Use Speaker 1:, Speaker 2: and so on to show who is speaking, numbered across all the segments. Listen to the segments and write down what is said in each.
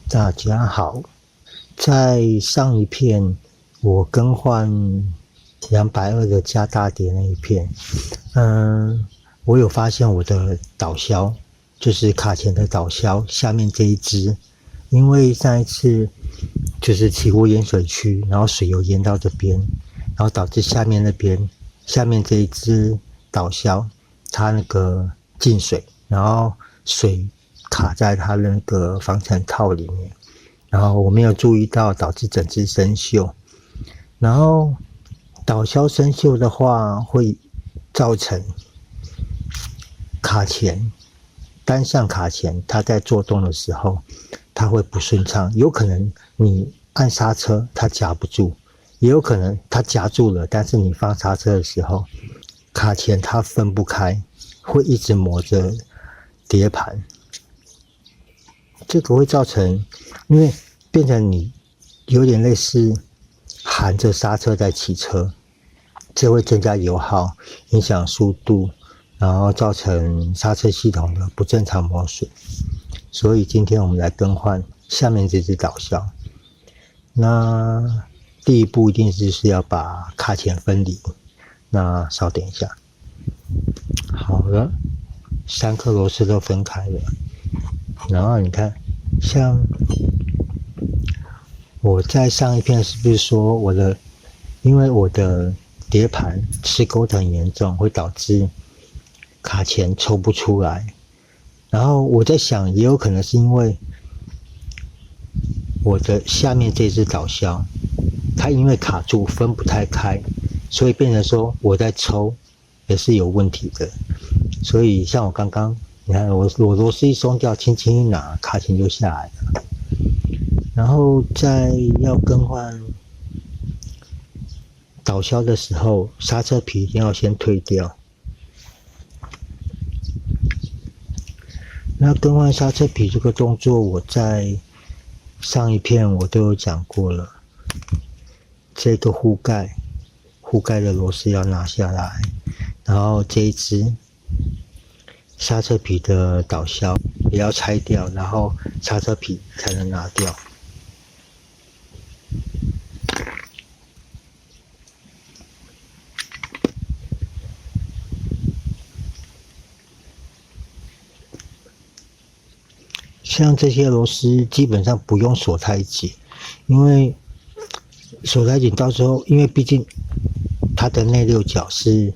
Speaker 1: 大家好，在上一片我更换220的加大碟那一片，我有发现我的导销，就是卡钳的导销下面这一支，因为上一次就是起锅淹水区，然后水有淹到这边，然后导致下面这一支导销它那个进水，然后水卡在它那个防尘套里面，然后我没有注意到，导致整只生锈。然后导销生锈的话，会造成卡钳单向卡钳它在做动的时候，它会不顺畅，有可能你按刹车它夹不住，也有可能它夹住了，但是你放刹车的时候，卡钳它分不开，会一直磨着碟盘。这个会造成，因为变成你有点类似含着刹车在骑车，这会增加油耗，影响速度，然后造成刹车系统的不正常磨损。所以今天我们来更换下面这只导销。那第一步一定是要把卡钳分离。那稍等一下，好了，3颗螺丝都分开了。然后你看，像我在上一片是不是说因为我的碟盘吃钩很严重，会导致卡钳抽不出来。然后我在想，也有可能是因为我的下面这只导销，它因为卡住分不太开，所以变成说我在抽也是有问题的。所以像我刚刚，你看我螺丝一松掉，轻轻一拿，卡钳就下来了。然后在要更换导销的时候，刹车皮一定要先退掉。那更换刹车皮这个动作，我在上一片我都有讲过了。这个护盖的螺丝要拿下来，然后这一只刹车皮的导销也要拆掉，然后刹车皮才能拿掉。像这些螺丝基本上不用锁太紧，因为锁太紧到时候，因为毕竟它的内六角是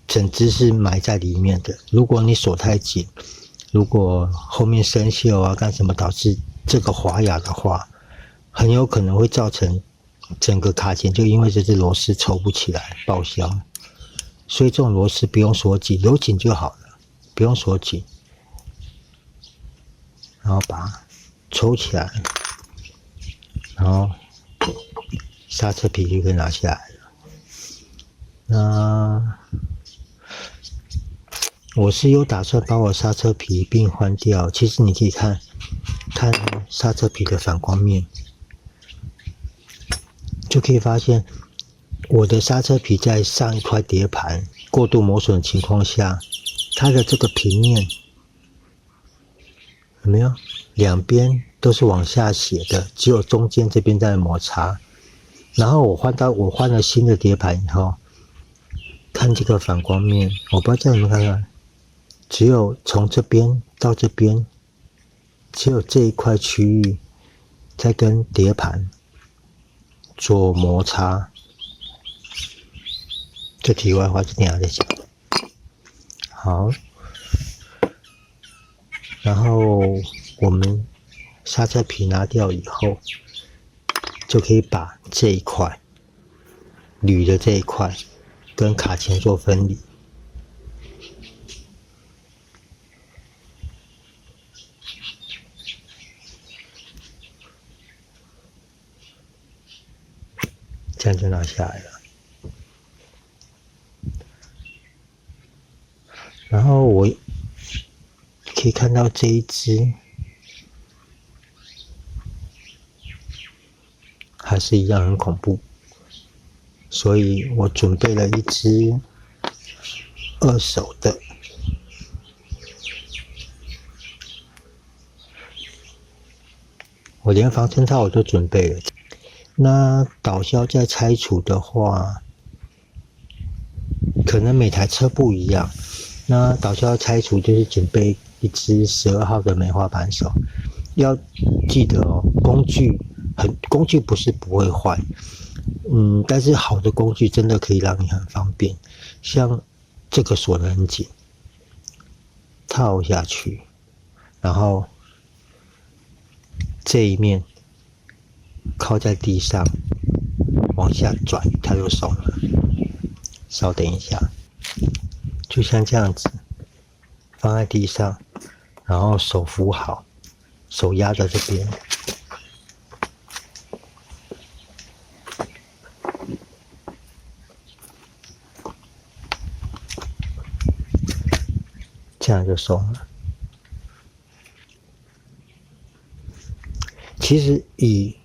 Speaker 1: 整只是埋在里面的，如果你锁太紧，如果后面生锈啊干什么导致这个滑牙的话，很有可能会造成整个卡钳就因为这只螺丝抽不起来报销。所以这种螺丝不用锁紧，有紧就好了，不用锁紧。然后把它抽起来，然后刹车皮就可以拿下来了。那我是有打算把我刹车皮并换掉。其实你可以看刹车皮的反光面，就可以发现我的刹车皮在上一块碟盘过度磨损的情况下，它的这个平面有没有？两边都是往下斜的，只有中间这边在摩擦。然后我换了新的碟盘以后，看这个反光面，我不知道这样你们看看，只有从这边到这边，只有这一块区域在跟碟盘做摩擦。这题外话就等一下再讲。好。然后我们刹车皮拿掉以后，就可以把这一块铝的这一块跟卡钳做分离。这样就拿下来了。然后我可以看到这一只还是一样很恐怖，所以我准备了一只2手的我连防尘套我都准备了。那导销在拆除的话，可能每台车不一样。那导销拆除就是准备一支12号的梅花扳手，要记得哦，工具不是不会坏，但是好的工具真的可以让你很方便。像这个锁得很紧，套下去，然后这一面靠在地上，往下转，它就松了。稍等一下，就像这样子，放在地上，然后手扶好，手压在这边，这样就松了。其实以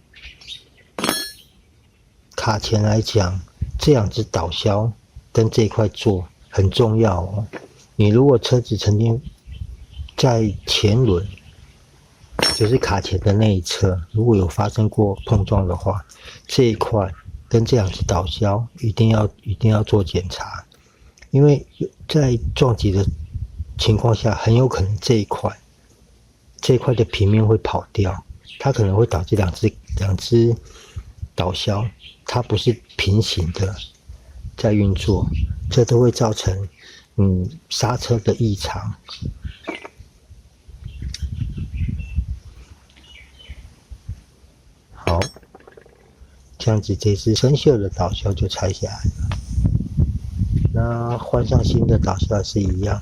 Speaker 1: 卡钳来讲，这两只导销跟这一块座很重要哦。你如果车子曾经在前轮，就是卡钳的那一侧，如果有发生过碰撞的话，这一块跟这两只导销一定要做检查，因为在撞击的情况下，很有可能这一块的平面会跑掉，它可能会导致两只导销它不是平行的在运作，这都会造成刹车的异常。好，这样子这只生锈的导销就拆下来了。那换上新的导销是一样，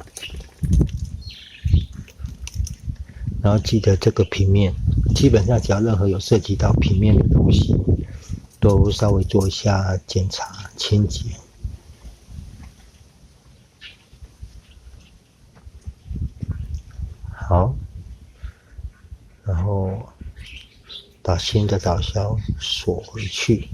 Speaker 1: 然后记得这个平面，基本上只要任何有涉及到平面的东西，都稍微做一下检查清洁。好，然后把新的导销锁回去。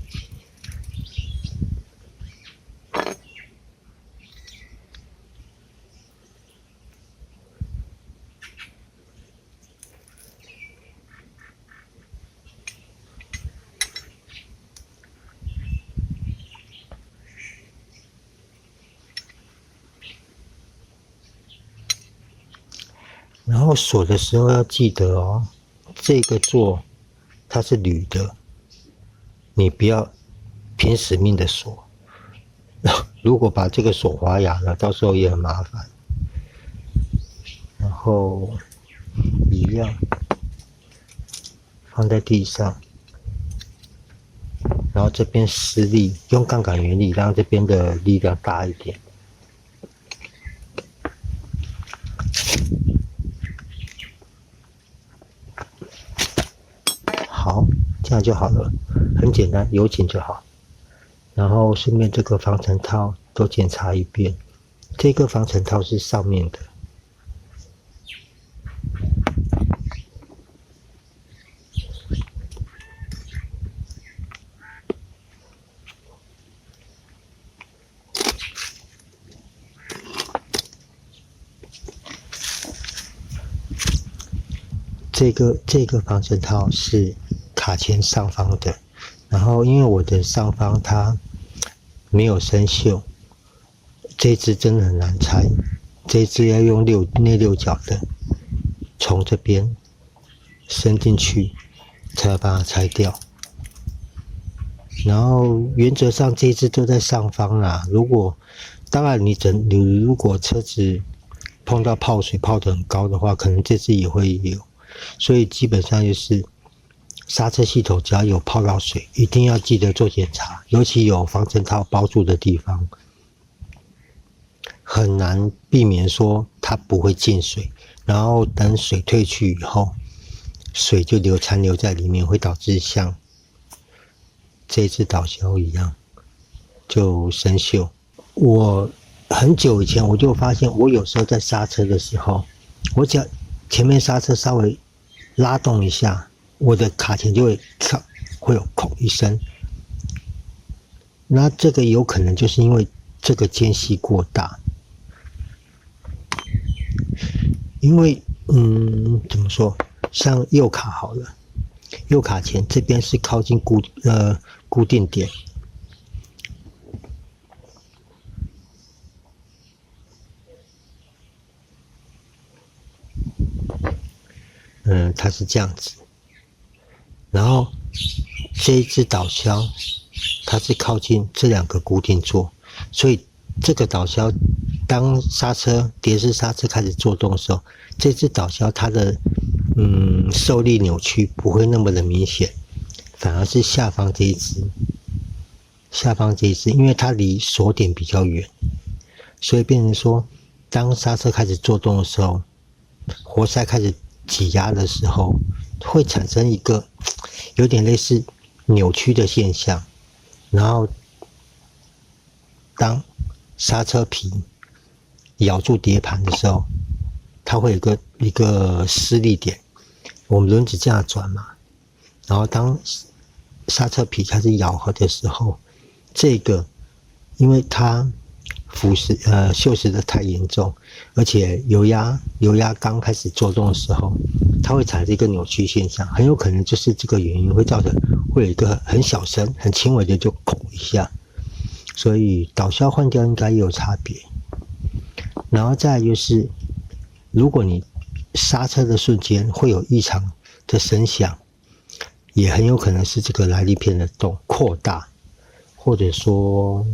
Speaker 1: 然后锁的时候要记得哦，这个座它是铝的，你不要拼死命的锁，如果把这个锁滑牙了，到时候也很麻烦。然后一样放在地上，然后这边施力，用杠杆原理让这边的力量大一点。好，这样就好了，很简单，有紧就好。然后顺便这个防尘套都检查一遍，这个防尘套是上面的。这个防尘套是卡钳上方的，然后因为我的上方它没有生锈，这只真的很难拆，这只要用内六角的，从这边伸进去才要把它拆掉。然后原则上这只都在上方啦，当然你如果车子碰到泡水泡得很高的话，可能这只也会有。所以基本上就是刹车系统只要有泡到水，一定要记得做检查，尤其有防尘套包住的地方，很难避免说它不会进水，然后等水退去以后，水就残留在里面，会导致像这只导销一样就生锈。我很久以前我就发现，我有时候在刹车的时候，我只要前面刹车稍微拉动一下，我的卡钳就会有砰一声。那这个有可能就是因为这个间隙过大，因为怎么说，像右卡好了，右卡钳这边是靠近固定点。它是这样子，然后这一只导销它是靠近这两个固定座，所以这个导销当碟式刹车开始作动的时候，这只导销它的受力扭曲不会那么的明显，反而是下方这一只，因为它离锁点比较远，所以变成说当刹车开始作动的时候，活塞开始挤压的时候，会产生一个有点类似扭曲的现象，然后当刹车皮咬住碟盘的时候，它会有一个施力点，我们轮子这样转嘛，然后当刹车皮开始咬合的时候，这个因为它锈蚀的太严重，而且油压缸开始作动的时候，它会产生一个扭曲现象，很有可能就是这个原因会造成会有一个很小声、很轻微的就孔一下，所以导销换掉应该也有差别。然后再来就是，如果你刹车的瞬间会有异常的声响，也很有可能是这个来力片的洞扩大，或者说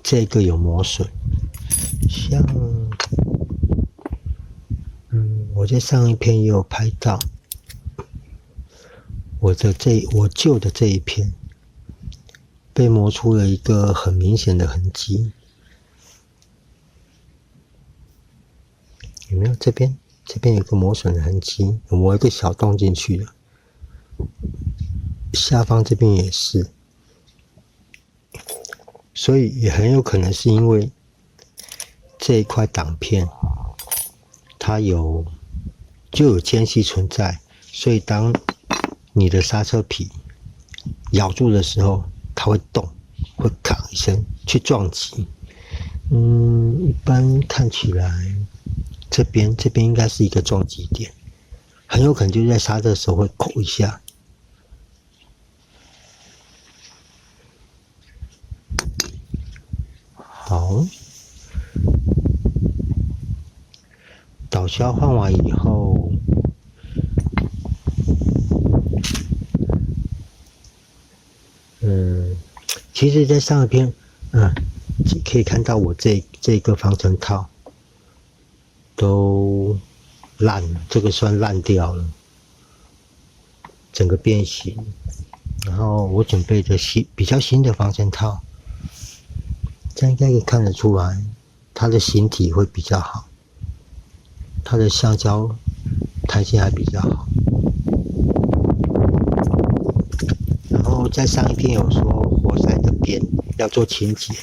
Speaker 1: 这个有磨损，像我在上一篇也有拍到，我旧的这一片被磨出了一个很明显的痕迹，有没有？这边有个磨损的痕迹，有磨一个小洞进去了，下方这边也是。所以也很有可能是因为这一块挡片它就有间隙存在，所以当你的刹车皮咬住的时候，它会动，会咔一声去撞击。一般看起来这边应该是一个撞击点，很有可能就是在刹车的时候会扣一下。好，导销换完以后，其实在上一篇，可以看到我这个防尘套都烂了，这个算烂掉了，整个变形。然后我准备的比较新的防尘套。这样应该可以看得出来，它的形体会比较好，它的橡胶弹性还比较好。然后在上一篇有说活塞的边要做清洁，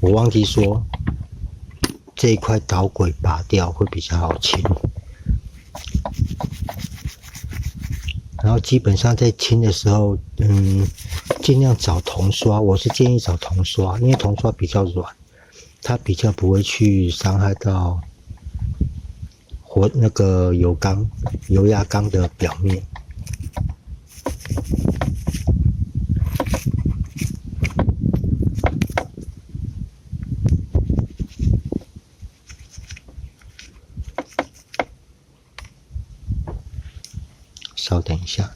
Speaker 1: 我忘记说这一块导轨拔掉会比较好清。然后基本上在清的时候，尽量找铜刷，我是建议找铜刷，因为铜刷比较软，它比较不会去伤害到那个油压缸的表面。稍等一下，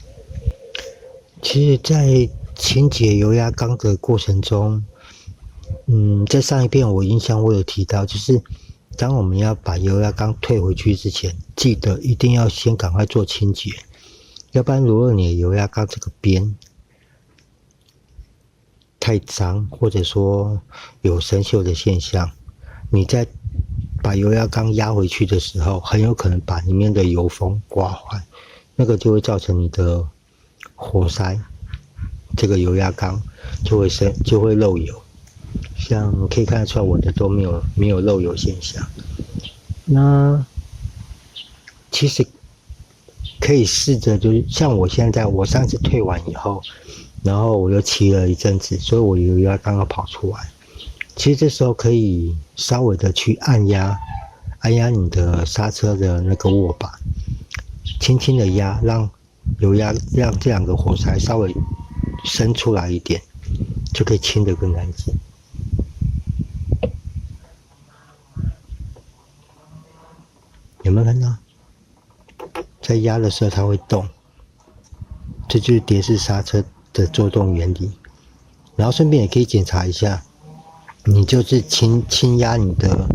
Speaker 1: 其实在清洁油压缸的过程中，在上一篇我印象我有提到，就是当我们要把油压缸退回去之前，记得一定要先赶快做清洁，要不然如果你的油压缸这个边太脏，或者说有生锈的现象，你在把油压缸压回去的时候，很有可能把里面的油封刮坏，那个就会造成你的活塞这个油压缸就会漏油。像可以看得出来我的都没有漏油现象。那其实可以试着就是像我上次退完以后，然后我又骑了一阵子，所以我油压刚刚跑出来。其实这时候可以稍微的去按压按压你的刹车的那个握把，轻轻的压，让油压让这两个活塞稍微伸出来一点，就可以清得更干净。有没有看到？在压的时候它会动，这就是碟式刹车的作动原理。然后顺便也可以检查一下，你就是轻压你的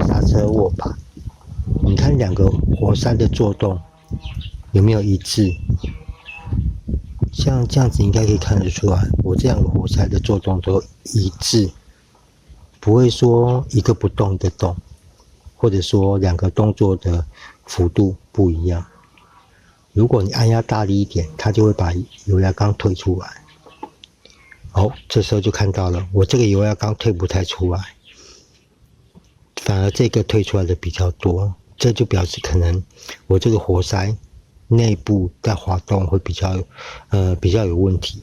Speaker 1: 刹车握把，你看两个活塞的作动有没有一致？像这样子应该可以看得出来，我这两个活塞的作动都一致，不会说一个不动一个动，或者说两个动作的幅度不一样。如果你按压大力一点，它就会把油压缸推出来。这时候就看到了，我这个油压缸推不太出来，反而这个推出来的比较多，这就表示可能我这个活塞内部在滑动会比较有问题。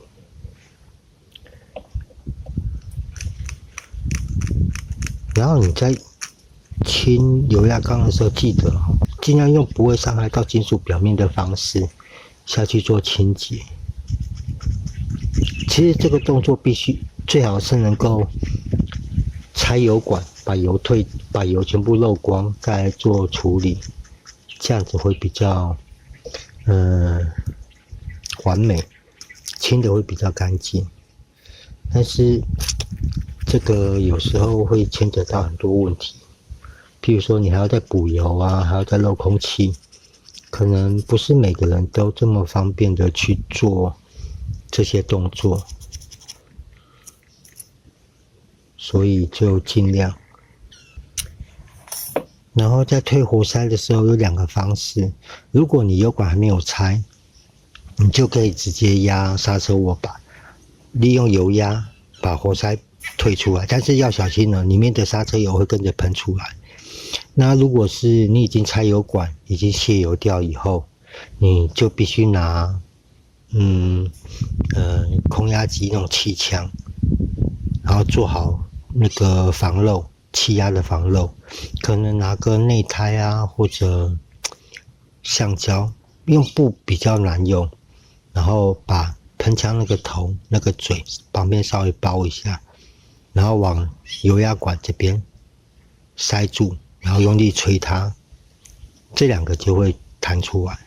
Speaker 1: 然后你在清油压缸的时候，记得尽量用不会伤害到金属表面的方式下去做清洁。其实这个动作最好是能够拆油管，把油全部漏光，再来做处理，这样子会比较完美，清的会比较干净。但是这个有时候会牵扯到很多问题，譬如说你还要再补油啊，还要再漏空气，可能不是每个人都这么方便的去做这些动作，所以就尽量。然后在推活塞的时候有两个方式，如果你油管还没有拆，你就可以直接压刹车握把，利用油压把活塞推出来，但是要小心了，里面的刹车油会跟着喷出来。那如果是你已经拆油管，已经卸油掉以后，你就必须拿空压机那种气枪，然后做好那个防漏，气压的防漏，可能拿个内胎啊或者橡胶，用布比较难用，然后把喷枪那个头那个嘴旁边稍微包一下，然后往油压管这边塞住，然后用力吹它，这两个就会弹出来。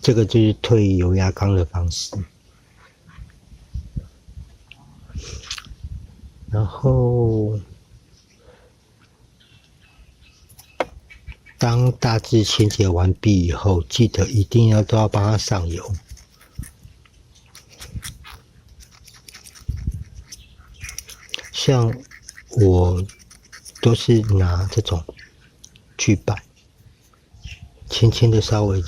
Speaker 1: 这个就是退油压缸的方式。然后当大致清洁完毕以后，记得一定都要帮它上油。像我都是拿这种锯板，轻轻的稍微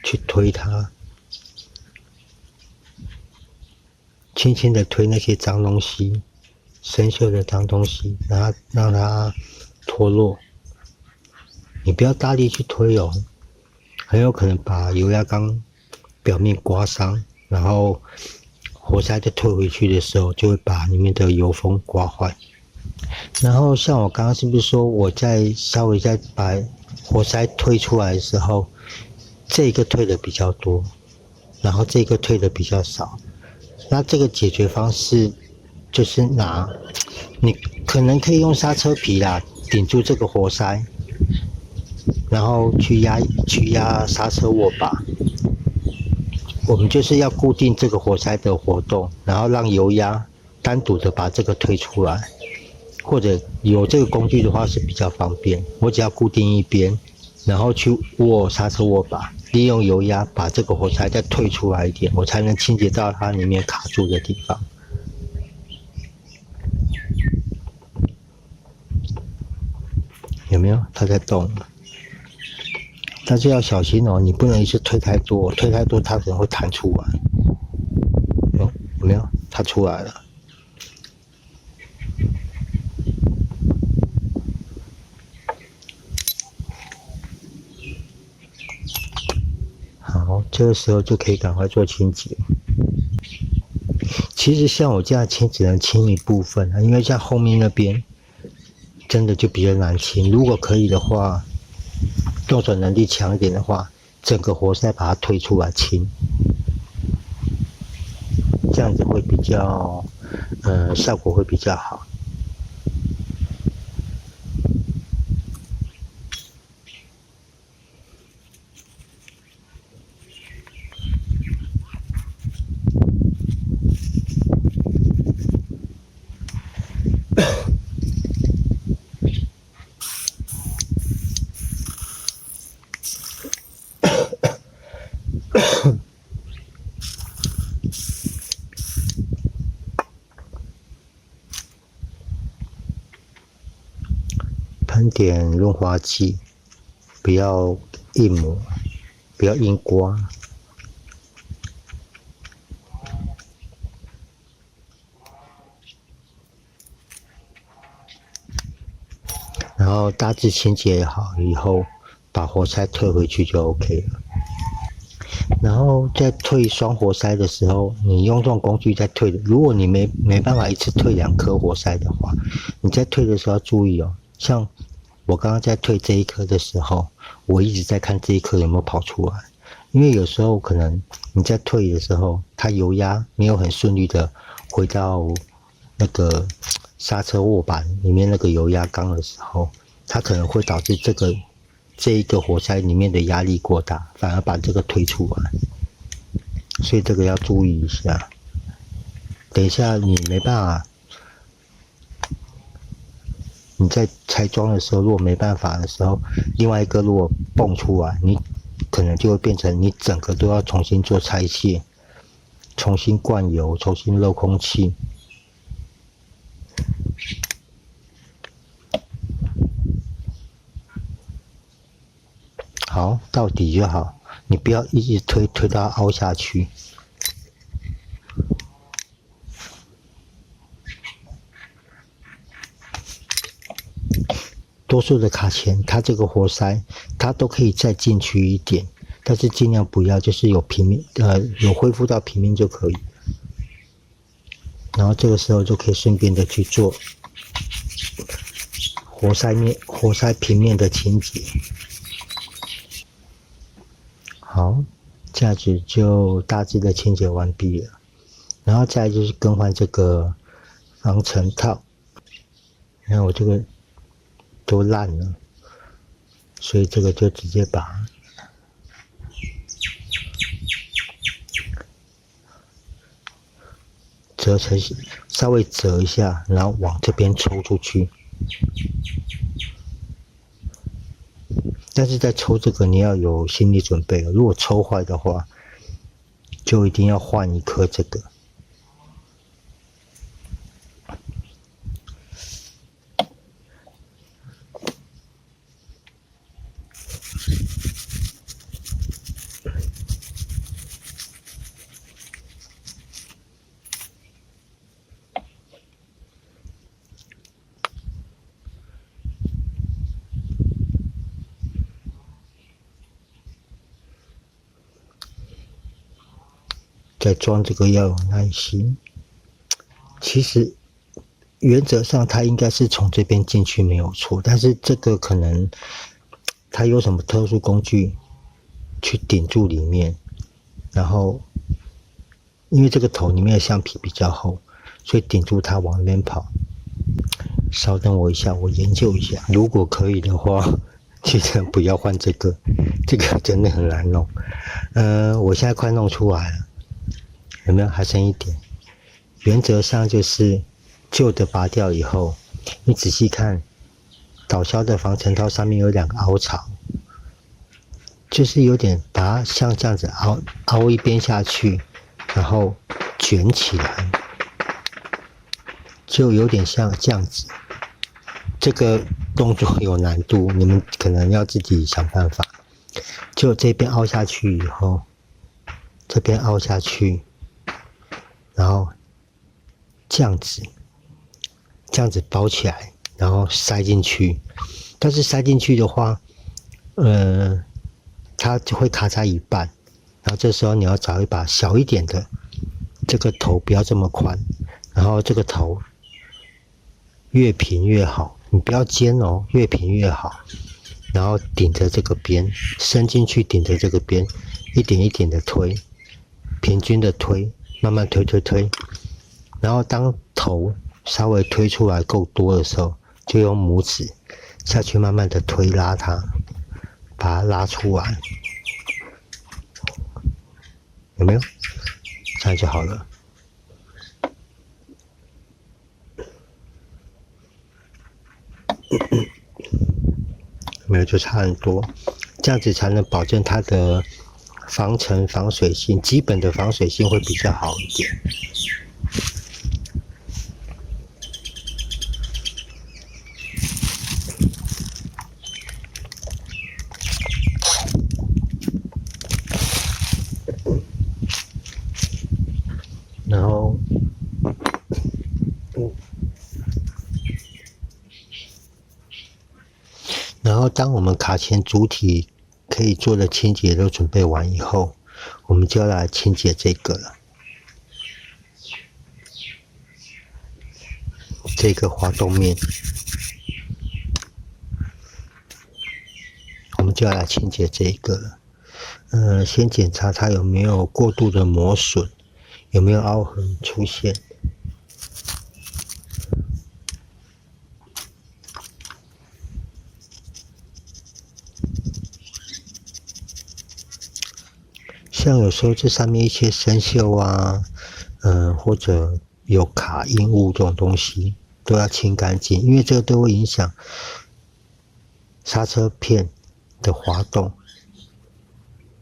Speaker 1: 去推它，轻轻的推那些脏东西，生锈的脏东西，然后让它脱落。你不要大力去推哦，很有可能把油压缸表面刮伤，然后活塞再推回去的时候，就会把里面的油封刮坏。然后像我刚刚是不是说，我稍微再把活塞推出来的时候，这个推的比较多，然后这个推的比较少。那这个解决方式就是你可能可以用刹车皮啦顶住这个活塞，然后去压刹车握把。我们就是要固定这个活塞的活动，然后让油压单独的把这个推出来，或者有这个工具的话是比较方便。我只要固定一边，然后去握刹车握把，利用油压把这个活塞再退出来一点，我才能清洁到它里面卡住的地方。有没有？它在动，但是要小心哦，你不能一次推太多，推太多它可能会弹出来。有没有？它出来了。好，这个时候就可以赶快做清洁。其实像我这样清只能清一部分，因为像后面那边真的就比较难清。如果可以的话，动手能力强一点的话，整个活塞把它推出来清，这样子会比较，效果会比较好。喷点润滑剂，不要硬抹，不要硬刮。然后大致清洁好以后，把活塞退回去就 OK 了。然后在退双活塞的时候，你用这种工具在退的，如果你没办法一次退2颗活塞的话，你在退的时候要注意哦。像我刚刚在退这一颗的时候，我一直在看这一颗有没有跑出来，因为有时候可能你在退的时候，它油压没有很顺利的回到那个刹车握板里面那个油压缸的时候，它可能会导致这一个活塞里面的压力过大，反而把这个推出来，所以这个要注意一下。等一下你没办法，你在拆装的时候，如果没办法的时候，另外一个如果蹦出来，你可能就会变成你整个都要重新做拆卸，重新灌油，重新漏空气。好，到底就好，你不要一直推到凹下去。多数的卡钳，它这个活塞，它都可以再进去一点，但是尽量不要，就是有平面，有恢复到平面就可以。然后这个时候就可以顺便的去做活塞平面的清洁。好，这样子就大致的清洁完毕了。然后再来就是更换这个防尘套，你看我这个都烂了，所以这个就直接把折成稍微折一下，然后往这边抽出去。但是在抽这个你要有心理准备，如果抽坏的话，就一定要换一颗这个。在装这个要有耐心。其实原则上它应该是从这边进去没有错，但是这个可能它有什么特殊工具去顶住里面，然后因为这个头里面的橡皮比较厚，所以顶住它往那边跑。稍等我一下，我研究一下，如果可以的话，记得不要换这个，这个真的很难弄。我现在快弄出来了。有没有？还剩一点。原则上就是旧的拔掉以后，你仔细看，导销的防尘套上面有2个凹槽，就是有点把它像这样子凹一边下去，然后卷起来，就有点像这样子。这个动作有难度，你们可能要自己想办法。就这边凹下去以后，这边凹下去。然后这样子包起来，然后塞进去。但是塞进去的话，它就会卡在一半。然后这时候你要找一把小一点的，这个头不要这么宽，然后这个头越平越好，你不要尖哦，越平越好。然后顶着这个边，伸进去顶着这个边，一点一点的推，平均的推，慢慢推。然后当头稍微推出来够多的时候，就用拇指下去慢慢的推拉它，把它拉出来，有没有？这样就好了。没有就差很多，这样子才能保证它的防尘防水性，基本的防水性会比较好一点。然后当我们卡钳主体可以做的清洁都准备完以后，我们就要来清洁这个了。这个滑动面，我们就要来清洁这一个了。先检查它有没有过度的磨损，有没有凹痕出现。像有时候这上面一些生锈啊，或者有卡印物这种东西，都要清干净，因为这个都会影响刹车片的滑动。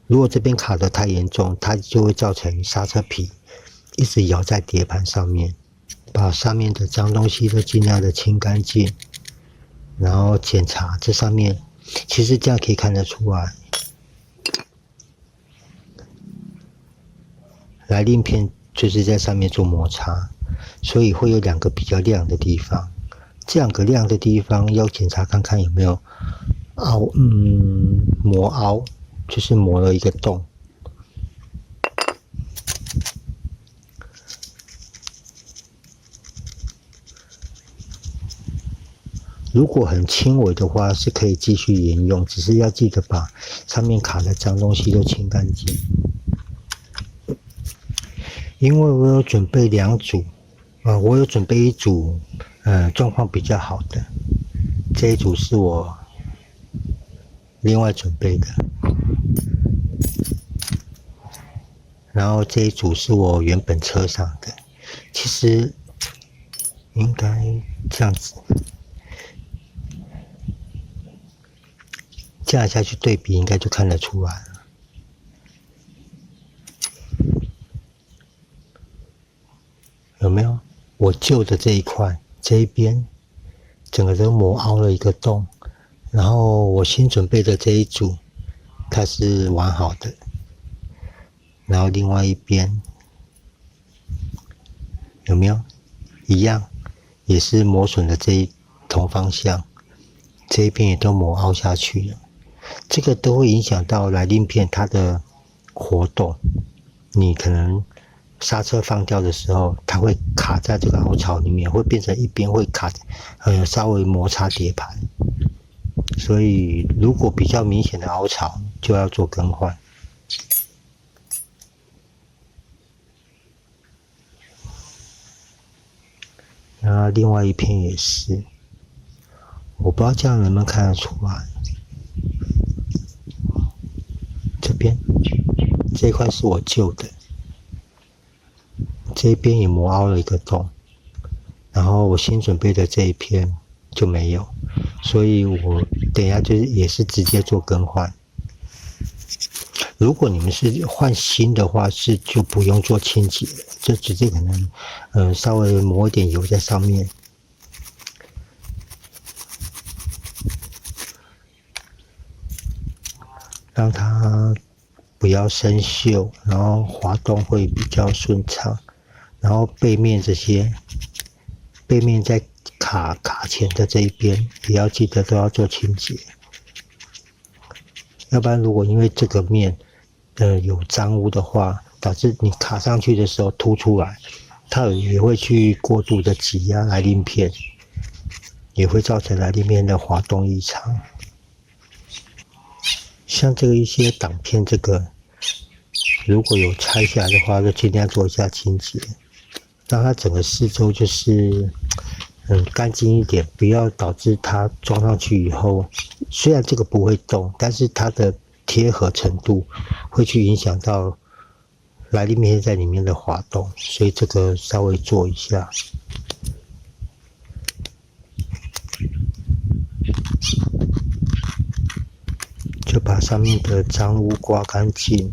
Speaker 1: 如果这边卡得太严重，它就会造成刹车皮一直咬在碟盘上面。把上面的脏东西都尽量的清干净，然后检查这上面，其实这样可以看得出来。来令片就是在上面做摩擦，所以会有两个比较亮的地方。这两个亮的地方要检查看看有没有磨凹，就是磨了一个洞。如果很轻微的话，是可以继续沿用，只是要记得把上面卡的脏东西都清干净。因为我有准备2组，我有准备一组，状况比较好的，这一组是我另外准备的，然后这一组是我原本车上的，其实应该这样子，这样下去对比应该就看得出来了。有没有？我旧的这一块，这一边，整个都磨凹了一个洞，然后我新准备的这一组，它是完好的，然后另外一边，有没有？一样，也是磨损的这一同方向，这一边也都磨凹下去了，这个都会影响到来令片它的活动，你可能刹车放掉的时候，它会卡在这个凹槽里面，会变成一边会卡，稍微摩擦碟盘。所以如果比较明显的凹槽，就要做更换。那另外一片也是，我不知道这样能不能看得出来。这边这一块是我旧的。这边也磨凹了一个洞，然后我新准备的这一片就没有，所以我等一下就是也是直接做更换。如果你们是换新的话，是就不用做清洁，就直接可能稍微抹一点油在上面，让它不要生锈，然后滑动会比较顺畅。然后背面这些，背面在卡钳的这一边，也要记得都要做清洁。要不然如果因为这个面有脏污的话，导致你卡上去的时候凸出来，它也会去过度的挤压来令片，也会造成来电片的滑动异常。像这个一些挡片，这个如果有拆下来的话，就尽量做一下清洁，让它整个四周就是干净一点，不要导致它装上去以后，虽然这个不会动，但是它的贴合程度会去影响到来电片在里面的滑动，所以这个稍微做一下。就把上面的脏污刮干净，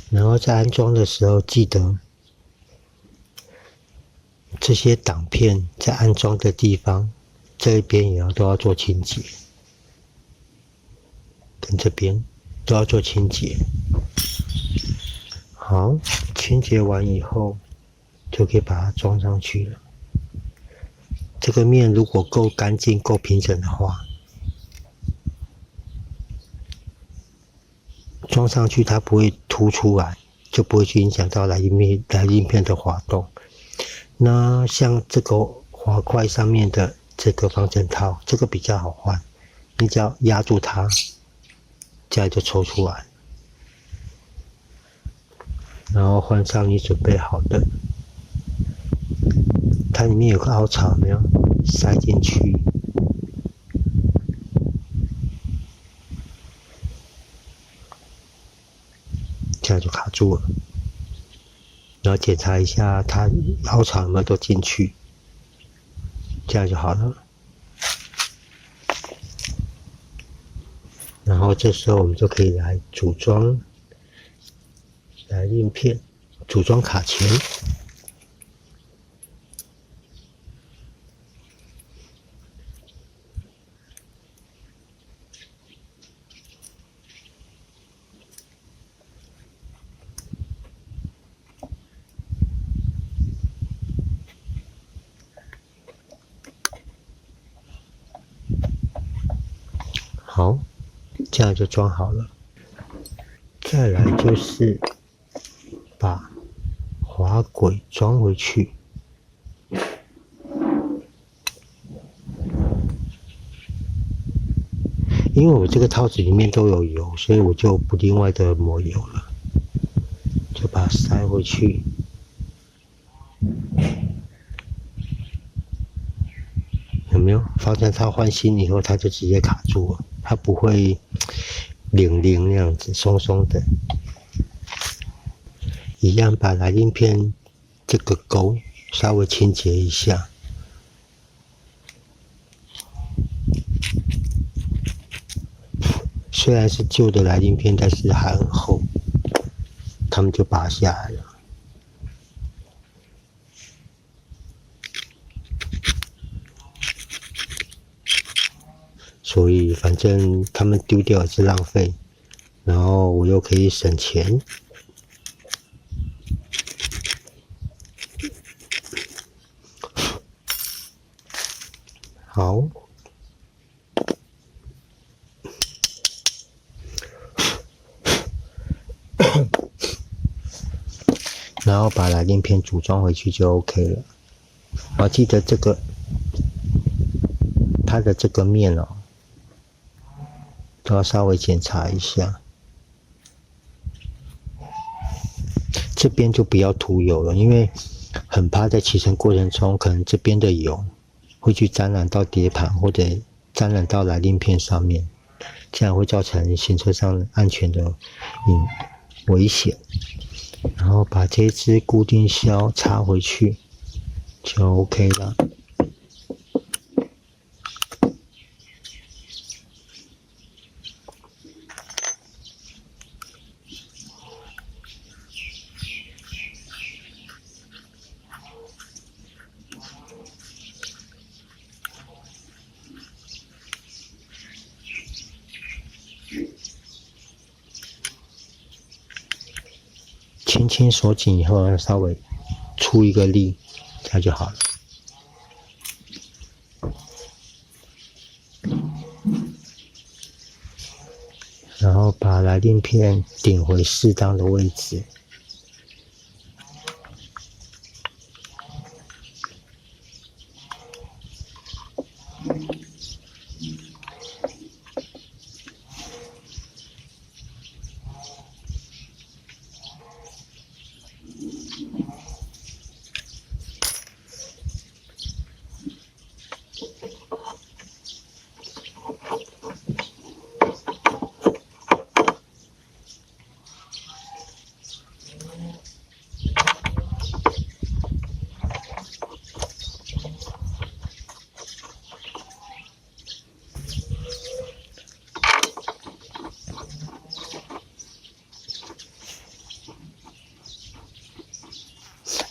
Speaker 1: 然后在安装的时候记得这些挡片在安装的地方，这一边也都要做清洁，跟这边都要做清洁。好，清洁完以后就可以把它装上去了。这个面如果够干净、够平整的话，装上去它不会凸出来，就不会去影响到来电片的滑动。那像这个滑块上面的这个防尘套，这个比较好换，你只要压住它，这样就抽出来，然后换上你准备好的，它里面有个凹槽，没有塞进去，这样就卡住了。然后检查一下它凹槽有没有都进去，这样就好了。然后这时候我们就可以来组装来电片，组装卡钳。好，这样就装好了。再来就是把滑轨装回去。因为我这个套子里面都有油，所以我就不另外的抹油了，就把它塞回去。有没有？防尘套换新以后，它就直接卡住了，它不会拧那样子，松松的。一样把来电片这个钩稍微清洁一下。虽然是旧的来电片，但是还很厚，他们就拔下来了。所以反正他们丢掉也是浪费，然后我又可以省钱。好，然后把来电片组装回去就 OK 了。我记得这个它的这个面哦，都要稍微检查一下。这边就不要涂油了，因为很怕在骑乘过程中，可能这边的油会去沾染到碟盘或者沾染到来电片上面，这样会造成行车上安全的危险。然后把这支固定销插回去就 OK 了。轻轻锁紧以后，稍微出一个力，这样就好了。然后把来电片顶回适当的位置。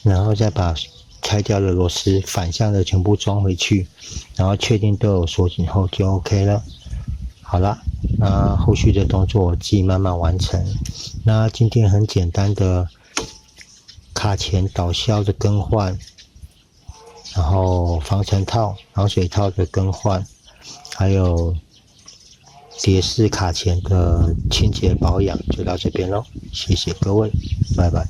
Speaker 1: 然后再把拆掉的螺丝反向的全部装回去，然后确定都有锁紧后就 OK 了。好了，那后续的动作我自己慢慢完成。那今天很简单的卡钳导销的更换，然后防尘套、防水套的更换，还有碟式卡钳的清洁保养，就到这边咯。谢谢各位，拜拜。